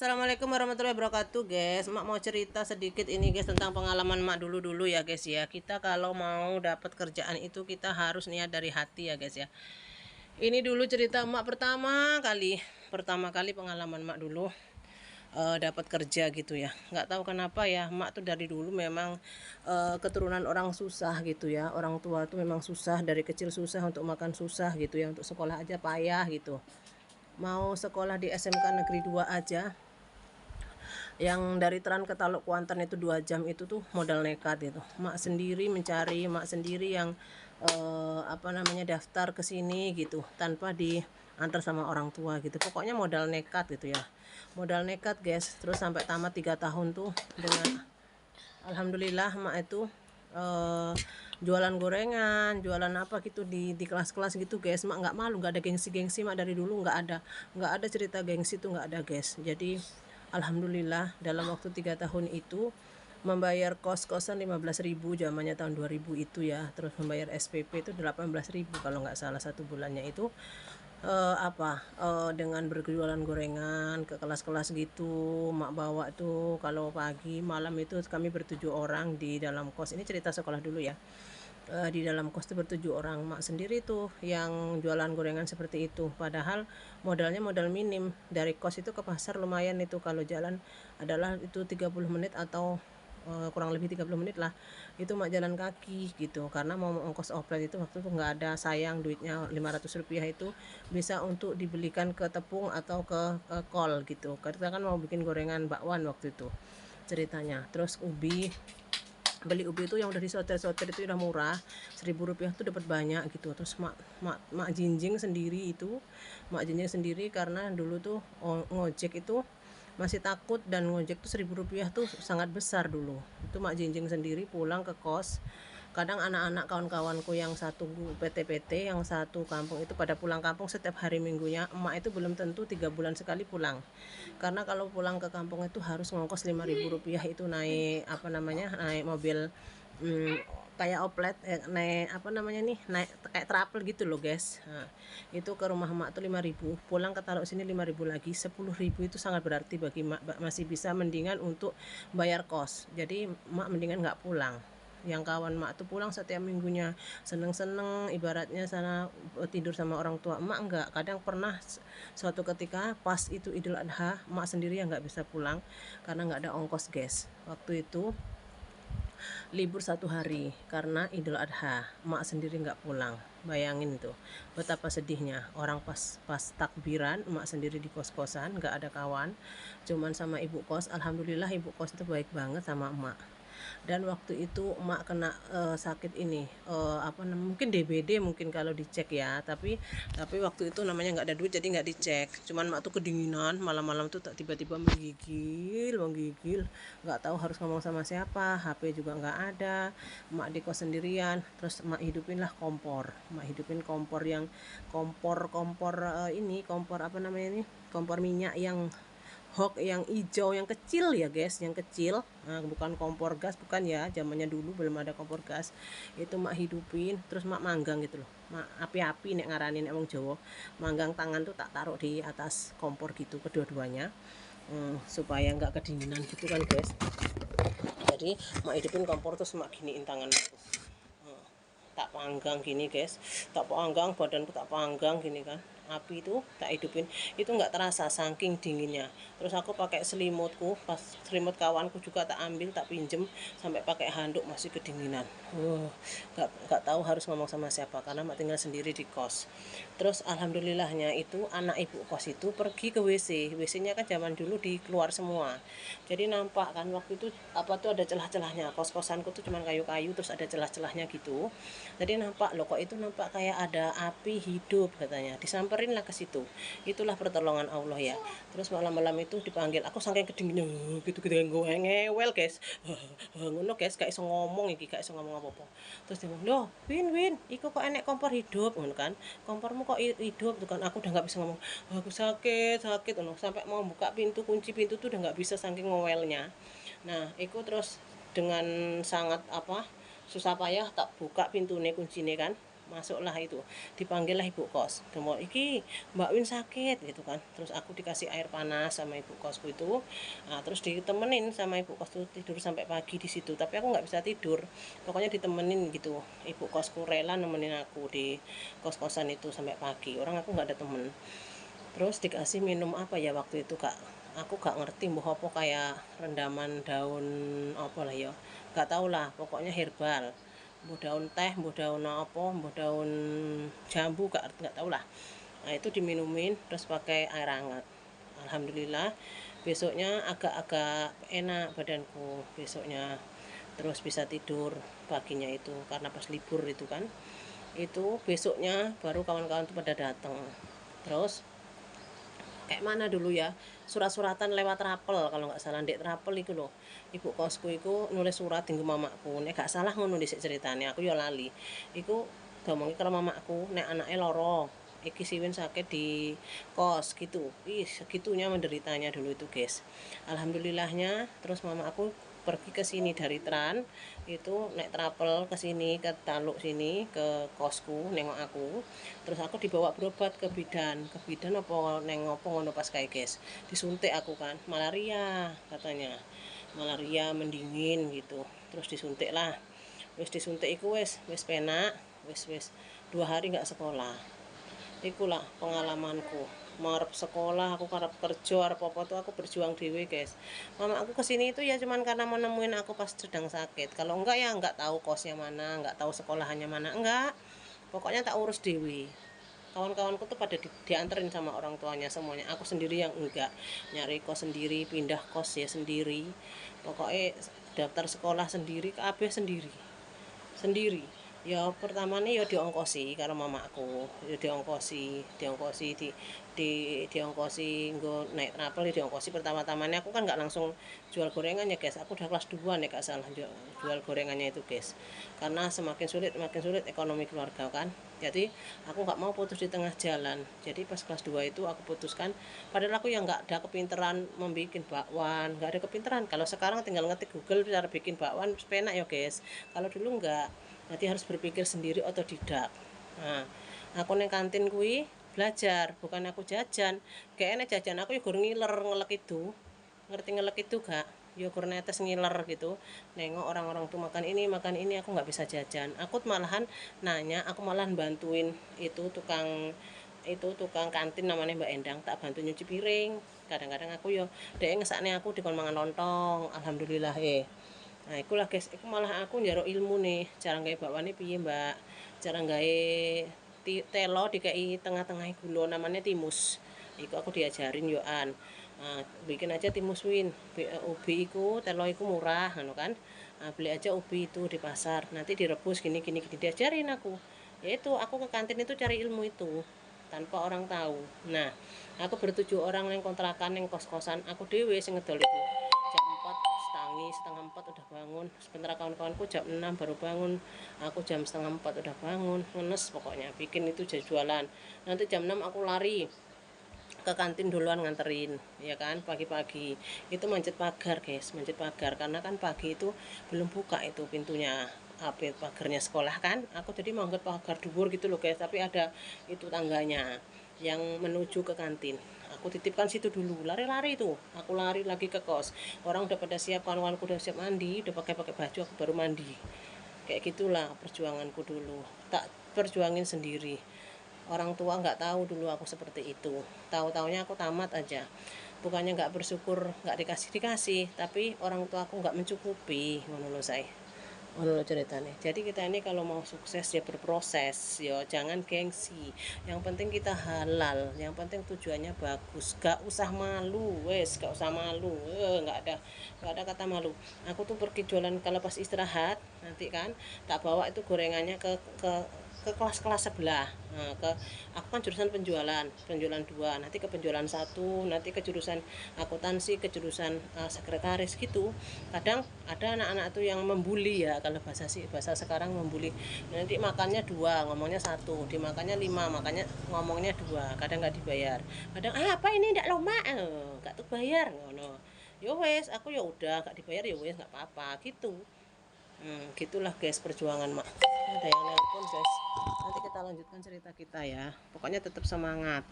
Assalamualaikum warahmatullahi wabarakatuh guys. Mak mau cerita sedikit ini guys tentang pengalaman mak dulu ya guys ya. Kita kalau mau dapat kerjaan itu kita harus niat dari hati ya guys ya. Ini dulu cerita mak pertama kali pengalaman mak dulu dapat kerja gitu ya. Nggak tahu kenapa ya, mak tuh dari dulu memang keturunan orang susah gitu ya. Orang tua tuh memang susah, dari kecil susah, untuk makan susah gitu ya, untuk sekolah aja payah gitu. Mau sekolah di SMK Negeri 2 aja yang dari Teran ke Taluk Kuantan itu 2 jam, itu tuh modal nekat gitu. Mak sendiri mencari, mak sendiri yang daftar ke sini gitu tanpa diantar sama orang tua gitu. Pokoknya modal nekat gitu ya. Modal nekat guys. Terus sampai tamat 3 tahun tuh dengan alhamdulillah mak itu jualan gorengan, jualan apa gitu di kelas-kelas gitu guys. Mak nggak malu, nggak ada gengsi-gengsi, mak dari dulu nggak ada cerita gengsi tuh, nggak ada guys. Jadi alhamdulillah dalam waktu 3 tahun itu membayar kos-kosan 15.000 zamannya tahun 2000 itu ya. Terus membayar SPP itu 18.000 kalau nggak salah satu bulannya itu. Dengan berjualan gorengan ke kelas-kelas gitu, mak bawa tuh kalau pagi malam itu kami bertujuh orang di dalam kos. Ini cerita sekolah dulu ya. Di dalam kos itu bertujuh orang, mak sendiri tuh yang jualan gorengan seperti itu, padahal modalnya modal minim. Dari kos itu ke pasar lumayan itu, kalau jalan adalah itu 30 menit atau kurang lebih 30 menit lah itu mak jalan kaki gitu, karena mau ongkos oplet itu waktu itu nggak ada, sayang duitnya 500 rupiah itu bisa untuk dibelikan ke tepung atau ke kol gitu. Kita kan mau bikin gorengan bakwan waktu itu ceritanya. Terus beli ubi itu yang udah disoter-soter itu udah murah, 1.000 rupiah tuh dapat banyak gitu. Terus mak jinjing sendiri itu, mak jinjing sendiri karena dulu tuh ngojek itu masih takut, dan ngojek tuh 1.000 rupiah tuh sangat besar dulu. Itu mak jinjing sendiri pulang ke kos. Kadang anak-anak kawan-kawanku yang satu PT-PT, yang satu kampung itu pada pulang kampung setiap hari minggunya. Emak itu belum tentu 3 bulan sekali pulang, karena kalau pulang ke kampung itu harus ngongkos 5.000 rupiah itu naik naik mobil, kayak oplet, naik naik kayak travel gitu loh guys. Nah, itu ke rumah emak tuh 5.000, pulang ke Taluk sini 5.000 lagi, 10.000 itu sangat berarti bagi emak. Masih bisa mendingan untuk bayar kos, jadi emak mendingan nggak pulang. Yang kawan mak tuh pulang setiap minggunya, seneng-seneng ibaratnya sana tidur sama orang tua. Emak enggak, kadang pernah suatu ketika pas itu Idul Adha, emak sendiri yang nggak bisa pulang karena nggak ada ongkos guys. Waktu itu libur 1 hari karena Idul Adha, emak sendiri nggak pulang. Bayangin tuh betapa sedihnya orang, pas pas takbiran emak sendiri di kos-kosan, nggak ada kawan, cuman sama ibu kos. Alhamdulillah ibu kos itu baik banget sama emak. Dan waktu itu emak kena sakit ini, mungkin DBD mungkin kalau dicek ya, tapi waktu itu namanya nggak ada duit jadi nggak dicek. Cuman emak tuh kedinginan malam-malam tuh tiba-tiba menggigil, nggak tahu harus ngomong sama siapa, HP juga nggak ada, emak di kos sendirian. Terus emak hidupin kompor yang kompor ini, kompor kompor minyak yang hok, yang hijau, yang kecil ya guys, yang kecil. Nah, bukan kompor gas, bukan ya, zamannya dulu belum ada kompor gas. Itu mak hidupin, terus mak manggang gitu loh, mak api-api nek ngarani nek wong Jawa. Manggang tangan tuh tak taruh di atas kompor gitu kedua-duanya, supaya nggak kedinginan gitu kan guys. Jadi mak hidupin kompor terus mak giniin tangan aku, tak panggang gini guys, tak panggang badanku, tak panggang gini kan, api itu tak hidupin. Itu nggak terasa saking dinginnya. Terus aku pakai selimutku, pas selimut kawanku juga tak ambil, tak pinjem, sampai pakai handuk masih kedinginan. Nggak tahu harus ngomong sama siapa karena mak tinggal sendiri di kos. Terus alhamdulillahnya itu anak ibu kos itu pergi ke WC-nya kan zaman dulu di keluar semua, jadi nampak kan waktu itu ada celah-celahnya. Kos-kosanku tuh cuman kayu-kayu, terus ada celah-celahnya gitu. Jadi nampak loh, kok itu nampak kayak ada api hidup katanya. Disamperin lah ke situ. Itulah pertolongan Allah ya. Terus malam-malam itu dipanggil, aku saking kedinginan gitu gue ngewel guys. Ngono guys, gak iso ngomong iki, gak iso ngomong apa-apa. Terus dia bilang, "Loh, Win, iku kok enek kompor hidup?" ngono kan. "Kompormu kok hidup?" tuh kan. Aku udah nggak bisa ngomong. Aku sakit ngono. Sampai mau buka pintu, kunci pintu tuh udah nggak bisa saking ngowelnya. Nah, iku terus dengan sangat susah payah tak buka pintu nih, kunci nih kan. masuklah itu, dipanggillah ibu kos, kemudian iki Mbak Win sakit gitu kan, terus aku dikasih air panas sama ibu kosku itu. Nah, terus ditemenin sama ibu kos tuh tidur sampai pagi di situ, tapi aku nggak bisa tidur, pokoknya ditemenin gitu, ibu kosku rela nemenin aku di kos-kosan itu sampai pagi, orang aku nggak ada temen. Terus dikasih minum apa ya waktu itu kak, aku gak ngerti mbah apa, kayak rendaman daun apa lah ya, gak tau lah, pokoknya herbal, mbah daun teh, mbah daun apa, mbah daun jambu, gak tau lah. Nah itu diminumin terus pakai air hangat. Alhamdulillah besoknya agak-agak enak badanku besoknya, terus bisa tidur paginya itu karena pas libur itu kan. Itu besoknya baru kawan-kawan tuh pada datang. Terus kayak mana dulu ya, surat-suratan lewat rapel kalau nggak salah, dek rapel itu loh, ibu kosku itu nulis surat tinggal mamaku, nek gak salah ngono di ceritanya, aku ya lali iku, ngomongin kalau mamaku nek anaknya loro iki siwin sakit di kos gitu. Ih segitunya menderitanya dulu itu guys. Alhamdulillahnya terus mama aku pergi ke sini dari Tran itu, naik trapel ke sini, ke Taluk sini, ke kosku nengok aku. Terus aku dibawa berobat ke bidan apa nengok apa ngono pas kayak guys, disuntik aku kan, malaria katanya, malaria mendingin gitu. Terus disuntik lah, wis disuntik iku wis penak, wis 2 hari nggak sekolah. Ikulah pengalamanku, marep sekolah, aku karep kerja, arep apa tuh aku berjuang dewe guys. Mama aku kesini itu ya cuman karena mau nemuin aku pas sedang sakit, kalau enggak ya enggak tahu kosnya mana, enggak tahu sekolahannya mana, enggak, pokoknya tak urus dewi. Kawan-kawanku tuh pada dianterin sama orang tuanya semuanya, aku sendiri yang enggak, nyari kos sendiri, pindah kos ya sendiri, pokoknya daftar sekolah sendiri, KB sendiri sendiri. Ya pertama nih ya diongkosi karo mamaku, ya diongkosi diongkosi nggo naik trapel ya diongkosi. Pertama-tamanya aku kan nggak langsung jual gorengan ya guys, aku udah kelas 2 nih gak salah jual gorengannya itu guys, karena semakin sulit ekonomi keluarga kan. Jadi aku nggak mau putus di tengah jalan, jadi pas kelas 2 itu aku putuskan, padahal aku yang nggak ada kepinteran membuat bakwan, nggak ada kepinteran. Kalau sekarang tinggal ngetik Google cara bikin bakwan penak ya guys, kalau dulu nggak, nanti harus berpikir sendiri, otodidak. Nah aku neng kantin kui belajar, bukan aku jajan. Kayaknya jajan aku ya gur ngiler ngelek itu, ngerti ngelek itu gak, ya gur netes ngiler gitu, nengok orang-orang tuh makan ini aku nggak bisa jajan. Aku malahan nanya, aku malahan bantuin tukang kantin namanya Mbak Endang, tak bantu nyuci piring. Kadang-kadang aku yo dek ngesakne aku dikon mangan lontong, alhamdulillah Nah, ikulah guys, iku malah aku njaluk ilmu nih, cara gawe bakwane piye, Mbak. Cara gawe telo dikai tengah-tengah gula namanya timus. Iku aku diajarin yoan. Nah, bikin aja timus win. Ubi iku telo iku murah ngono kan. Nah, beli aja ubi itu di pasar. Nanti direbus gini diajarin aku. Yaitu aku ke kantin itu cari ilmu itu tanpa orang tahu. Nah, aku bertujuh orang yang kontrakan yang kos-kosan, aku dewe sing ngedol itu. Jam 4 setengah 4 udah bangun, sebentar kawan-kawanku jam 6 baru bangun, aku jam setengah 4 udah bangun, ngenes pokoknya bikin itu jualan. Nanti jam 6 aku lari ke kantin duluan nganterin ya kan, pagi-pagi itu manjat pagar guys, manjat pagar karena kan pagi itu belum buka itu pintunya, apa pagarnya sekolah kan, aku jadi manjat pagar dubur gitu loh guys, tapi ada itu tangganya yang menuju ke kantin, aku titipkan situ dulu, lari-lari tuh aku lari lagi ke kos, orang udah pada siap, kawan-kawanku udah siap mandi, udah pakai baju, aku baru mandi. Kayak gitulah perjuanganku dulu, tak perjuangin sendiri. Orang tua nggak tahu dulu aku seperti itu, tahu-taunya aku tamat aja, bukannya nggak bersyukur nggak dikasih tapi orang tua aku nggak mencukupi, menurut saya menurut ceritanya. Jadi kita ini kalau mau sukses ya berproses, ya jangan gengsi, yang penting kita halal, yang penting tujuannya bagus, gak usah malu, gak usah malu, nggak ada kata malu. Aku tuh pergi jualan kalau pas istirahat nanti kan, tak bawa itu gorengannya ke kelas-kelas sebelah. Nah, aku kan jurusan penjualan 2, nanti ke penjualan 1, nanti ke jurusan akuntansi, ke jurusan sekretaris gitu. Kadang ada anak-anak tuh yang membuli ya, kalau bahasa sekarang membuli. Nanti makannya 2, ngomongnya 1, dimakannya 5, makanya ngomongnya 2, kadang nggak dibayar. Kadang apa ini ndak loma, nggak tuh bayar ngono. Yo wes, aku ya udah nggak dibayar ya wes nggak apa-apa gitu. Gitulah guys perjuangan mak. Ada yang nelpon guys. Nanti kita lanjutkan cerita kita ya. Pokoknya tetap semangat.